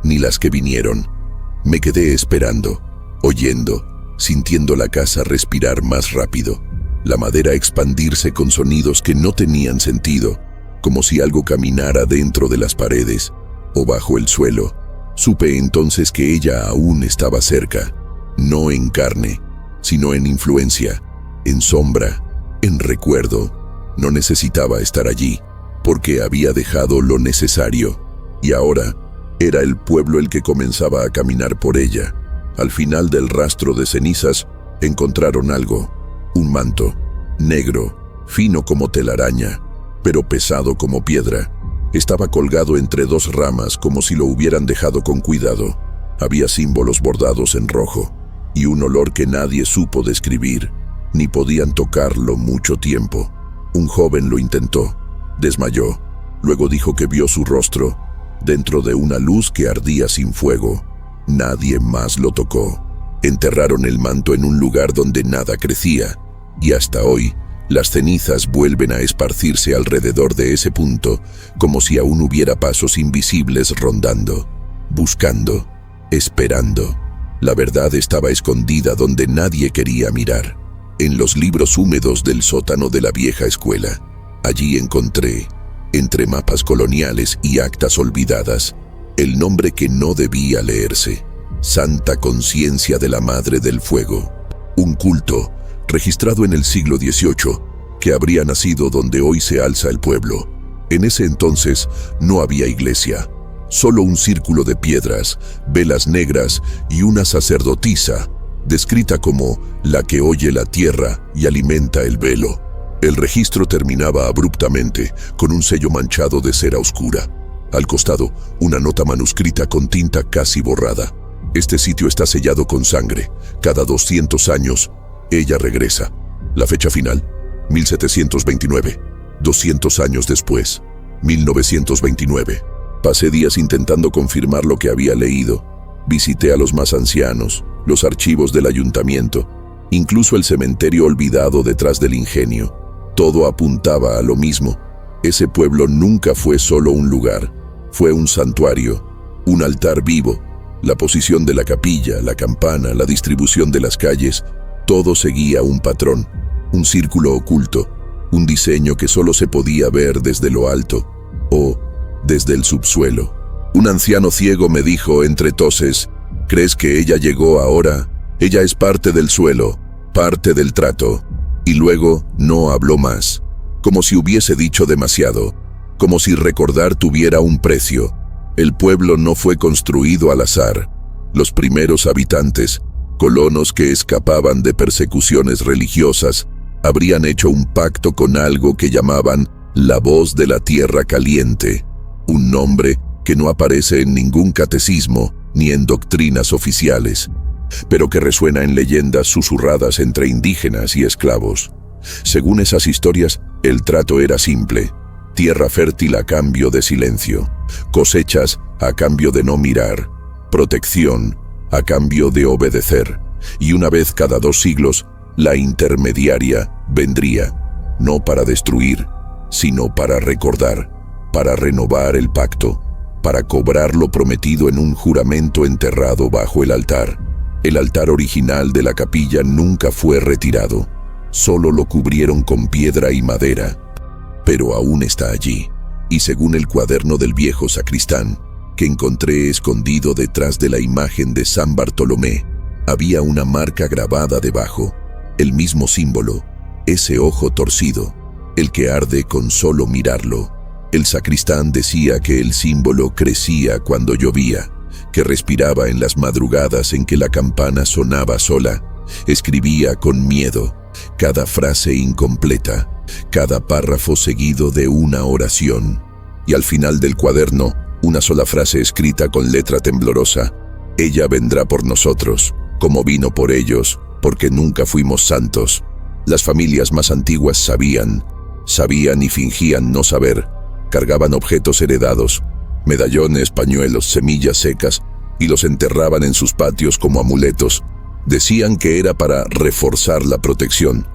ni las que vinieron. Me quedé esperando, oyendo, sintiendo la casa respirar más rápido, la madera expandirse con sonidos que no tenían sentido, como si algo caminara dentro de las paredes o bajo el suelo. Supe entonces que ella aún estaba cerca, no en carne, sino en influencia, en sombra, en recuerdo. No necesitaba estar allí, porque había dejado lo necesario, y ahora era el pueblo el que comenzaba a caminar por ella. Al final del rastro de cenizas encontraron algo, un manto, negro, fino como telaraña, pero pesado como piedra. Estaba colgado entre 2 ramas como si lo hubieran dejado con cuidado. Había símbolos bordados en rojo, y un olor que nadie supo describir, ni podían tocarlo mucho tiempo. Un joven lo intentó, desmayó, luego dijo que vio su rostro dentro de una luz que ardía sin fuego. Nadie más lo tocó. Enterraron el manto en un lugar donde nada crecía, y hasta hoy las cenizas vuelven a esparcirse alrededor de ese punto, como si aún hubiera pasos invisibles rondando, buscando, esperando. La verdad estaba escondida donde nadie quería mirar, en los libros húmedos del sótano de la vieja escuela. Allí encontré, entre mapas coloniales y actas olvidadas, el nombre que no debía leerse: Santa Conciencia de la Madre del Fuego. Un culto registrado en el siglo XVIII, que habría nacido donde hoy se alza el pueblo. En ese entonces no había iglesia, solo un círculo de piedras, velas negras y una sacerdotisa, descrita como la que oye la tierra y alimenta el velo. El registro terminaba abruptamente, con un sello manchado de cera oscura. Al costado, una nota manuscrita con tinta casi borrada: este sitio está sellado con sangre. Cada 200 años, ella regresa. La fecha final: 1729. 200 años después, 1929. Pasé días intentando confirmar lo que había leído. Visité a los más ancianos, los archivos del ayuntamiento, incluso el cementerio olvidado detrás del ingenio. Todo apuntaba a lo mismo. Ese pueblo nunca fue solo un lugar, fue un santuario, un altar vivo. La posición de la capilla, la campana, la distribución de las calles, todo seguía un patrón, un círculo oculto, un diseño que solo se podía ver desde lo alto o desde el subsuelo. Un anciano ciego me dijo entre toses: ¿crees que ella llegó ahora? Ella es parte del suelo, parte del trato. Y luego no habló más, como si hubiese dicho demasiado, como si recordar tuviera un precio. El pueblo no fue construido al azar. Los primeros habitantes, colonos que escapaban de persecuciones religiosas, habrían hecho un pacto con algo que llamaban la voz de la tierra caliente, un nombre que no aparece en ningún catecismo ni en doctrinas oficiales, pero que resuena en leyendas susurradas entre indígenas y esclavos. Según esas historias, el trato era simple: tierra fértil a cambio de silencio, cosechas a cambio de no mirar, protección a cambio de obedecer, y una vez cada 2 siglos, la intermediaria vendría, no para destruir, sino para recordar, para renovar el pacto, para cobrar lo prometido en un juramento enterrado bajo el altar. El altar original de la capilla nunca fue retirado, solo lo cubrieron con piedra y madera, pero aún está allí, y según el cuaderno del viejo sacristán, que encontré escondido detrás de la imagen de San Bartolomé, había una marca grabada debajo, el mismo símbolo, ese ojo torcido, el que arde con solo mirarlo. El sacristán decía que el símbolo crecía cuando llovía, que respiraba en las madrugadas en que la campana sonaba sola, escribía con miedo, cada frase incompleta, cada párrafo seguido de una oración, y al final del cuaderno, una sola frase escrita con letra temblorosa: ella vendrá por nosotros, como vino por ellos, porque nunca fuimos santos. Las familias más antiguas sabían y fingían no saber, cargaban objetos heredados, medallones, pañuelos, semillas secas, y los enterraban en sus patios como amuletos. Decían que era para reforzar la protección.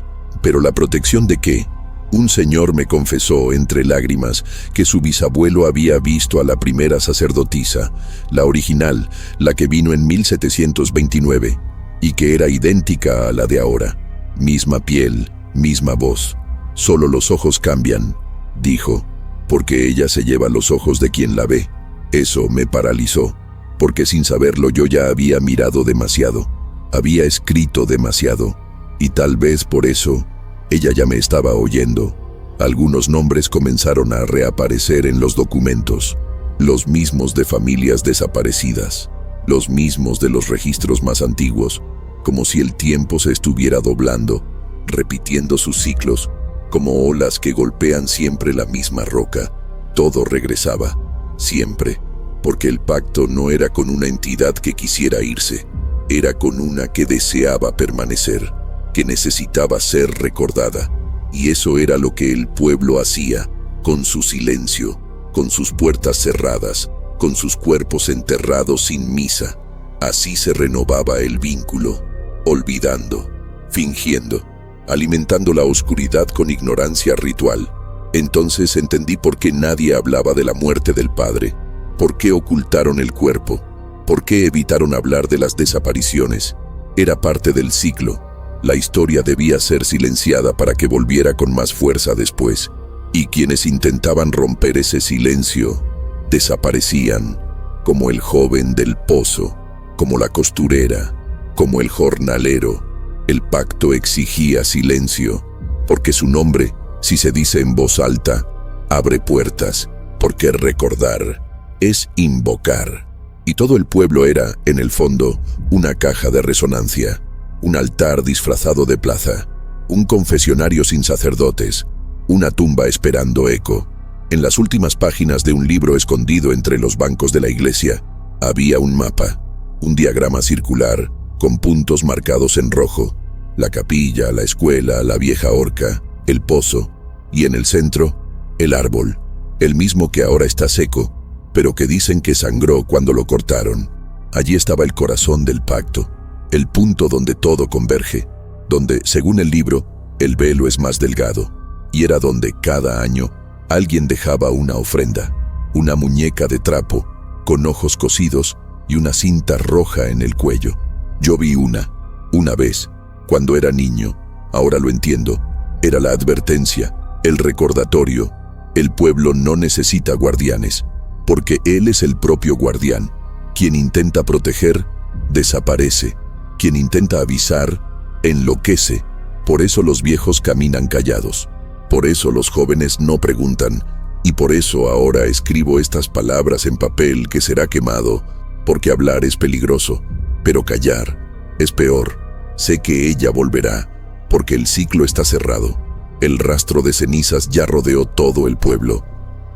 ¿Pero la protección de qué? Un señor me confesó entre lágrimas que su bisabuelo había visto a la primera sacerdotisa, la original, la que vino en 1729, y que era idéntica a la de ahora. Misma piel, misma voz. Solo los ojos cambian, dijo, porque ella se lleva los ojos de quien la ve. Eso me paralizó, porque sin saberlo yo ya había mirado demasiado, había escrito demasiado, y tal vez por eso ella ya me estaba oyendo. Algunos nombres comenzaron a reaparecer en los documentos, los mismos de familias desaparecidas, los mismos de los registros más antiguos, como si el tiempo se estuviera doblando, repitiendo sus ciclos, como olas que golpean siempre la misma roca. Todo regresaba, siempre, porque el pacto no era con una entidad que quisiera irse, era con una que deseaba permanecer, que necesitaba ser recordada, y eso era lo que el pueblo hacía, con su silencio, con sus puertas cerradas, con sus cuerpos enterrados sin misa. Así se renovaba el vínculo, olvidando, fingiendo, alimentando la oscuridad con ignorancia ritual. Entonces entendí por qué nadie hablaba de la muerte del padre, por qué ocultaron el cuerpo, por qué evitaron hablar de las desapariciones. Era parte del ciclo. La historia debía ser silenciada para que volviera con más fuerza después, y quienes intentaban romper ese silencio desaparecían, como el joven del pozo, como la costurera, como el jornalero. El pacto exigía silencio, porque su nombre, si se dice en voz alta, abre puertas, porque recordar es invocar. Y todo el pueblo era, en el fondo, una caja de resonancia, un altar disfrazado de plaza, un confesionario sin sacerdotes, una tumba esperando eco. En las últimas páginas de un libro escondido entre los bancos de la iglesia, había un mapa, un diagrama circular, con puntos marcados en rojo, la capilla, la escuela, la vieja horca, el pozo, y en el centro, el árbol, el mismo que ahora está seco, pero que dicen que sangró cuando lo cortaron. Allí estaba el corazón del pacto, el punto donde todo converge, donde, según el libro, el velo es más delgado, y era donde cada año alguien dejaba una ofrenda, una muñeca de trapo, con ojos cosidos y una cinta roja en el cuello. Yo vi una vez, cuando era niño, ahora lo entiendo, era la advertencia, el recordatorio. El pueblo no necesita guardianes, porque él es el propio guardián. Quien intenta proteger, desaparece. Quien intenta avisar, enloquece. Por eso los viejos caminan callados. Por eso los jóvenes no preguntan. Y por eso ahora escribo estas palabras en papel que será quemado, porque hablar es peligroso, pero callar es peor. Sé que ella volverá, porque el ciclo está cerrado. El rastro de cenizas ya rodeó todo el pueblo,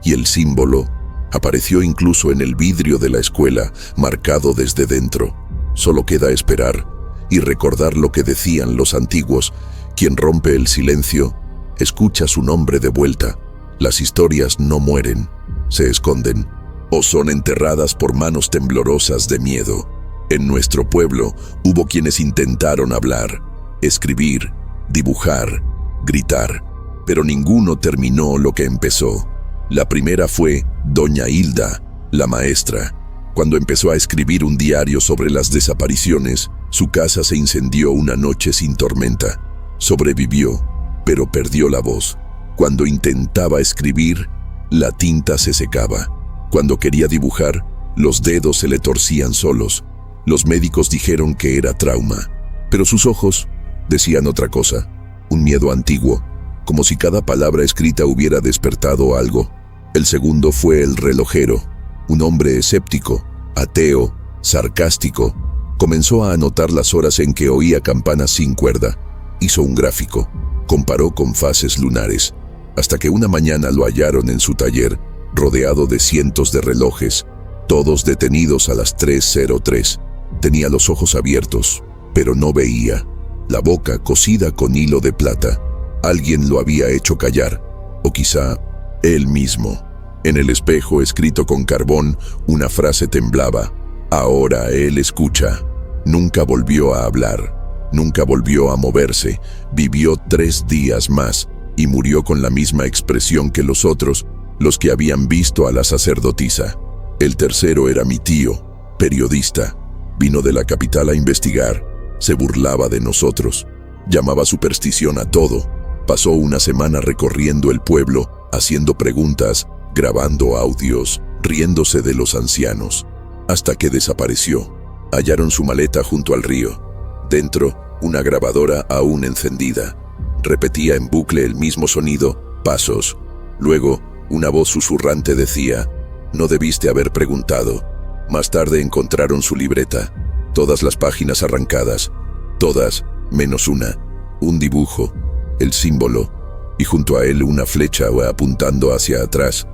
y el símbolo apareció incluso en el vidrio de la escuela, marcado desde dentro. Solo queda esperar y recordar lo que decían los antiguos: quien rompe el silencio, escucha su nombre de vuelta. Las historias no mueren, se esconden, o son enterradas por manos temblorosas de miedo. En nuestro pueblo hubo quienes intentaron hablar, escribir, dibujar, gritar, pero ninguno terminó lo que empezó. La primera fue Doña Hilda, la maestra. Cuando empezó a escribir un diario sobre las desapariciones, su casa se incendió una noche sin tormenta. Sobrevivió, pero perdió la voz. Cuando intentaba escribir, la tinta se secaba. Cuando quería dibujar, los dedos se le torcían solos. Los médicos dijeron que era trauma, pero sus ojos decían otra cosa, un miedo antiguo, como si cada palabra escrita hubiera despertado algo. El segundo fue el relojero, un hombre escéptico, ateo, sarcástico. Comenzó a anotar las horas en que oía campanas sin cuerda. Hizo un gráfico, comparó con fases lunares, hasta que una mañana lo hallaron en su taller, rodeado de cientos de relojes, todos detenidos a las 3:03. Tenía los ojos abiertos, pero no veía. La boca cosida con hilo de plata. Alguien lo había hecho callar, o quizá él mismo. En el espejo, escrito con carbón, una frase temblaba: ahora él escucha. Nunca volvió a hablar, nunca volvió a moverse. Vivió 3 días más y murió con la misma expresión que los otros, los que habían visto a la sacerdotisa. El tercero era mi tío, periodista. Vino de la capital a investigar. Se burlaba de nosotros. Llamaba superstición a todo. Pasó una semana recorriendo el pueblo, haciendo preguntas, grabando audios, riéndose de los ancianos, hasta que desapareció. Hallaron su maleta junto al río. Dentro, una grabadora aún encendida. Repetía en bucle el mismo sonido, pasos. Luego, una voz susurrante decía: no debiste haber preguntado. Más tarde encontraron su libreta, todas las páginas arrancadas, todas menos una, un dibujo, el símbolo, y junto a él una flecha apuntando hacia atrás,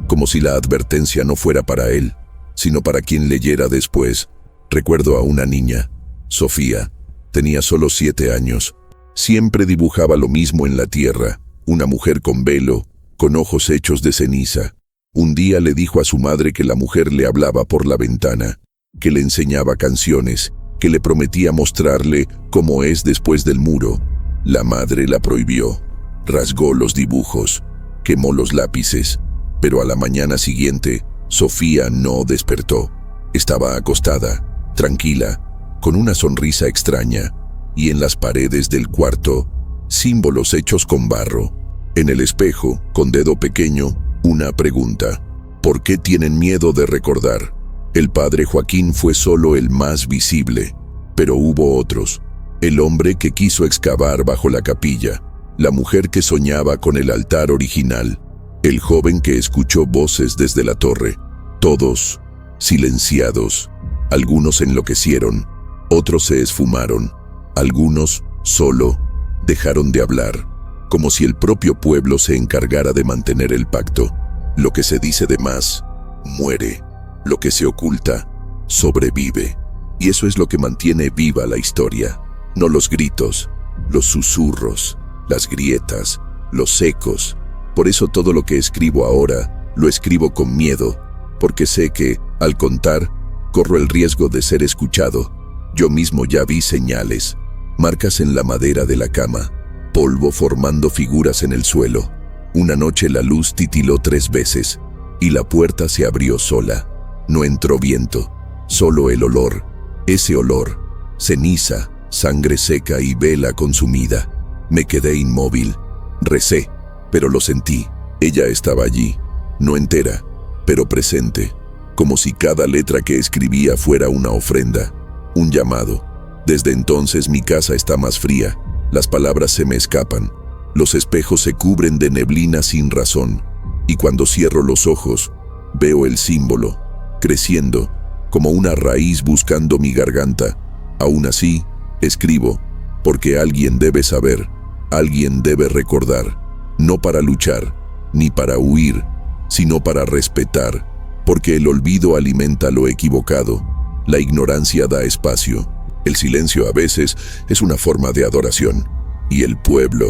como si la advertencia no fuera para él, sino para quien leyera después. Recuerdo a una niña, Sofía, tenía solo 7 años. Siempre dibujaba lo mismo en la tierra, una mujer con velo, con ojos hechos de ceniza. Un día le dijo a su madre que la mujer le hablaba por la ventana, que le enseñaba canciones, que le prometía mostrarle cómo es después del muro. La madre la prohibió, rasgó los dibujos, quemó los lápices, pero a la mañana siguiente, Sofía no despertó. Estaba acostada, tranquila, con una sonrisa extraña, y en las paredes del cuarto, símbolos hechos con barro. En el espejo, con dedo pequeño, una pregunta: ¿por qué tienen miedo de recordar? El padre Joaquín fue solo el más visible, pero hubo otros. El hombre que quiso excavar bajo la capilla, la mujer que soñaba con el altar original, el joven que escuchó voces desde la torre. Todos silenciados. Algunos enloquecieron, otros se esfumaron, algunos solo dejaron de hablar, como si el propio pueblo se encargara de mantener el pacto. Lo que se dice de más, muere. Lo que se oculta, sobrevive. Y eso es lo que mantiene viva la historia. No los gritos, los susurros, las grietas, los ecos. Por eso todo lo que escribo ahora, lo escribo con miedo, porque sé que, al contar, corro el riesgo de ser escuchado. Yo mismo ya vi señales, marcas en la madera de la cama, polvo formando figuras en el suelo. Una noche la luz titiló 3 veces, y la puerta se abrió sola. No entró viento, solo el olor. Ese olor, ceniza, sangre seca y vela consumida. Me quedé inmóvil. Recé, pero lo sentí. Ella estaba allí, no entera, pero presente, como si cada letra que escribía fuera una ofrenda, un llamado. Desde entonces mi casa está más fría, las palabras se me escapan, los espejos se cubren de neblina sin razón, y cuando cierro los ojos, veo el símbolo, creciendo, como una raíz buscando mi garganta. Aún así, escribo, porque alguien debe saber, alguien debe recordar, no para luchar, ni para huir, sino para respetar, porque el olvido alimenta lo equivocado, la ignorancia da espacio, el silencio a veces es una forma de adoración, y el pueblo,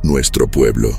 nuestro pueblo,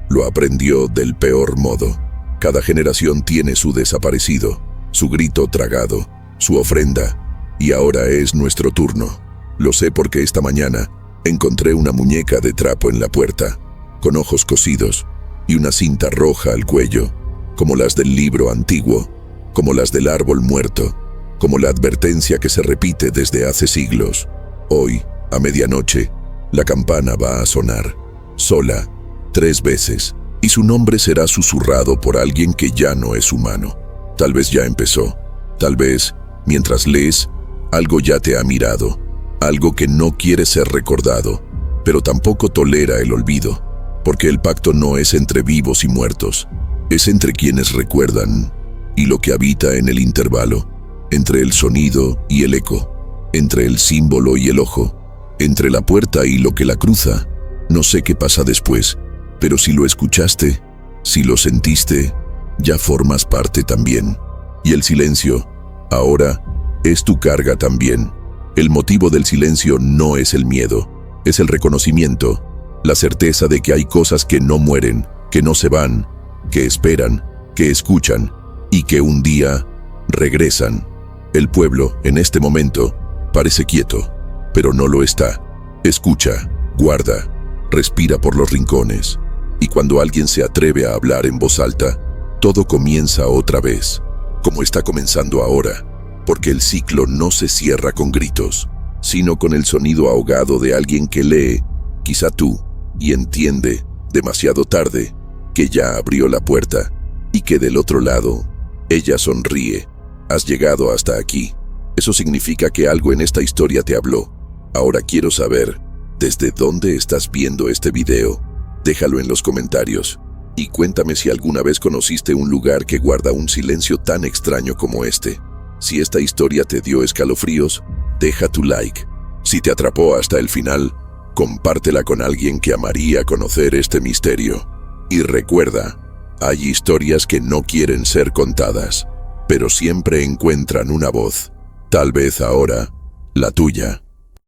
lo aprendió del peor modo. Cada generación tiene su desaparecido, su grito tragado, su ofrenda, y ahora es nuestro turno. Lo sé porque esta mañana encontré una muñeca de trapo en la puerta, con ojos cosidos y una cinta roja al cuello, como las del libro antiguo, como las del árbol muerto, como la advertencia que se repite desde hace siglos. Hoy, a medianoche, la campana va a sonar, sola, 3 veces, y su nombre será susurrado por alguien que ya no es humano. Tal vez ya empezó, tal vez, mientras lees, algo ya te ha mirado, algo que no quiere ser recordado, pero tampoco tolera el olvido, porque el pacto no es entre vivos y muertos, es entre quienes recuerdan, y lo que habita en el intervalo, entre el sonido y el eco, entre el símbolo y el ojo, entre la puerta y lo que la cruza. No sé qué pasa después, pero si lo escuchaste, si lo sentiste, ya formas parte también. Y el silencio, ahora, es tu carga también. El motivo del silencio no es el miedo, es el reconocimiento, la certeza de que hay cosas que no mueren, que no se van, que esperan, que escuchan y que un día regresan. El pueblo, en este momento, parece quieto, pero no lo está. Escucha, guarda, respira por los rincones, y cuando alguien se atreve a hablar en voz alta, todo comienza otra vez, como está comenzando ahora, porque el ciclo no se cierra con gritos, sino con el sonido ahogado de alguien que lee, quizá tú, y entiende, demasiado tarde, que ya abrió la puerta, y que del otro lado, ella sonríe. Has llegado hasta aquí. Eso significa que algo en esta historia te habló. Ahora quiero saber, ¿desde dónde estás viendo este video? Déjalo en los comentarios. Y cuéntame si alguna vez conociste un lugar que guarda un silencio tan extraño como este. Si esta historia te dio escalofríos, deja tu like. Si te atrapó hasta el final, compártela con alguien que amaría conocer este misterio. Y recuerda, hay historias que no quieren ser contadas, pero siempre encuentran una voz. Tal vez ahora, la tuya.